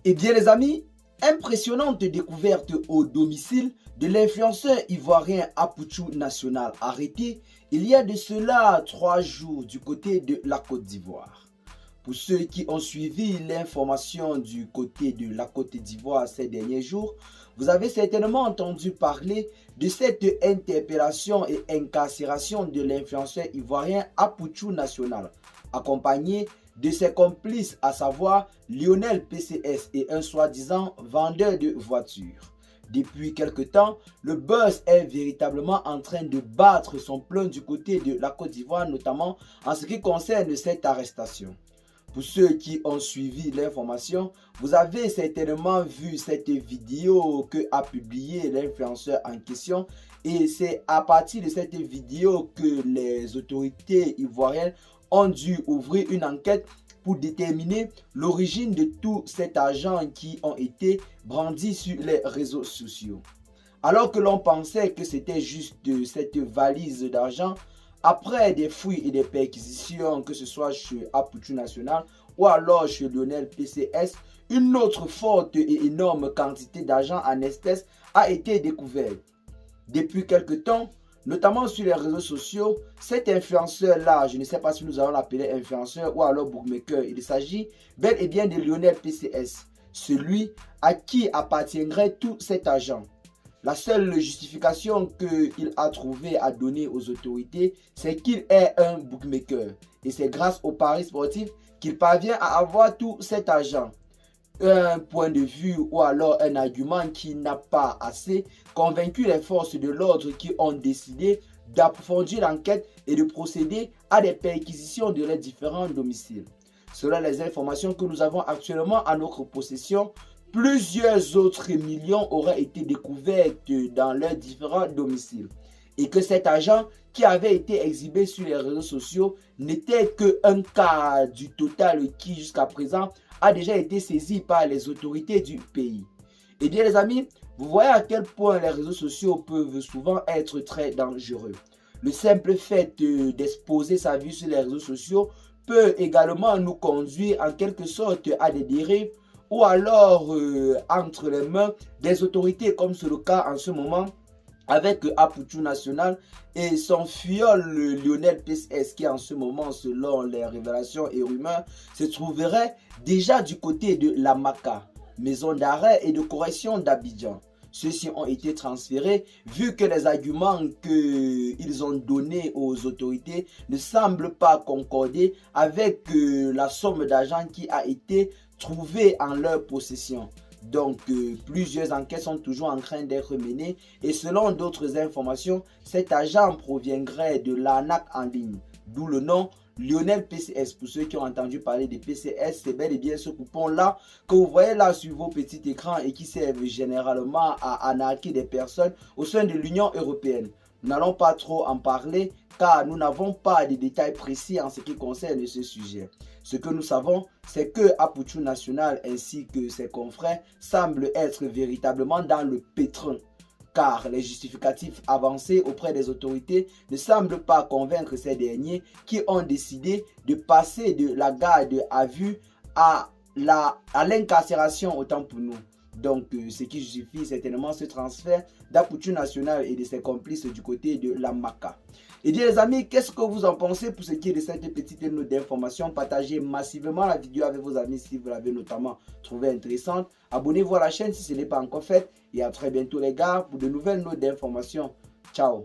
Eh bien les amis, impressionnante découverte au domicile de l'influenceur ivoirien Apouchou National arrêté il y a de cela 3 jours du côté de la Côte d'Ivoire. Pour ceux qui ont suivi l'information du côté de la Côte d'Ivoire ces derniers jours, vous avez certainement entendu parler de cette interpellation et incarcération de l'influenceur ivoirien Apouchou National, accompagné de ses complices, à savoir Lionel PCS et un soi-disant vendeur de voitures. Depuis quelque temps, le buzz est véritablement en train de battre son plein du côté de la Côte d'Ivoire, notamment en ce qui concerne cette arrestation. Pour ceux qui ont suivi l'information, vous avez certainement vu cette vidéo que a publiée l'influenceur en question et c'est à partir de cette vidéo que les autorités ivoiriennes ont dû ouvrir une enquête pour déterminer l'origine de tout cet argent qui ont été brandis sur les réseaux sociaux. Alors que l'on pensait que c'était juste cette valise d'argent, après des fouilles et des perquisitions, que ce soit chez Apouchou National ou alors chez Lionel PCS, une autre forte et énorme quantité d'argent en espèces a été découverte. Depuis quelque temps, notamment sur les réseaux sociaux, cet influenceur-là, je ne sais pas si nous allons l'appeler influenceur ou alors bookmaker, il s'agit bel et bien de Lionel PCS, celui à qui appartiendrait tout cet argent. La seule justification qu'il a trouvé à donner aux autorités, c'est qu'il est un bookmaker. Et c'est grâce aux paris sportifs qu'il parvient à avoir tout cet argent. Un point de vue ou alors un argument qui n'a pas assez convaincu les forces de l'ordre qui ont décidé d'approfondir l'enquête et de procéder à des perquisitions de leurs différents domiciles. Selon les informations que nous avons actuellement à notre possession, plusieurs autres millions auraient été découverts dans leurs différents domiciles. Et que cet argent qui avait été exhibé sur les réseaux sociaux n'était qu'un cas du total qui jusqu'à présent a déjà été saisi par les autorités du pays. Eh bien les amis, vous voyez à quel point les réseaux sociaux peuvent souvent être très dangereux. Le simple fait d'exposer sa vie sur les réseaux sociaux peut également nous conduire en quelque sorte à des dérives ou alors entre les mains des autorités, comme c'est le cas en ce moment avec Apouchou National et son fiole Lionel PCS qui en ce moment, selon les révélations et rumeurs, se trouverait déjà du côté de la MACA, maison d'arrêt et de correction d'Abidjan. Ceux-ci ont été transférés vu que les arguments qu'ils ont donnés aux autorités ne semblent pas concorder avec la somme d'argent qui a été trouvée en leur possession. Donc, plusieurs enquêtes sont toujours en train d'être menées et selon d'autres informations, cet argent proviendrait de l'arnaque en ligne, d'où le nom Lionel PCS. Pour ceux qui ont entendu parler de PCS, c'est bel et bien ce coupon-là que vous voyez là sur vos petits écrans et qui servent généralement à arnaquer des personnes au sein de l'Union européenne. Nous n'allons pas trop en parler car nous n'avons pas de détails précis en ce qui concerne ce sujet. Ce que nous savons, c'est que Apouchou National ainsi que ses confrères semblent être véritablement dans le pétrin, car les justificatifs avancés auprès des autorités ne semblent pas convaincre ces derniers qui ont décidé de passer de la garde à vue à l'incarcération autant pour nous. Donc, ce qui justifie certainement ce transfert d'Apouchou National et de ses complices du côté de la MACA. Et bien les amis, qu'est-ce que vous en pensez pour ce qui est de cette petite note d'information? Partagez massivement la vidéo avec vos amis si vous l'avez notamment trouvée intéressante. Abonnez-vous à la chaîne si ce n'est pas encore fait. Et à très bientôt les gars pour de nouvelles notes d'information. Ciao.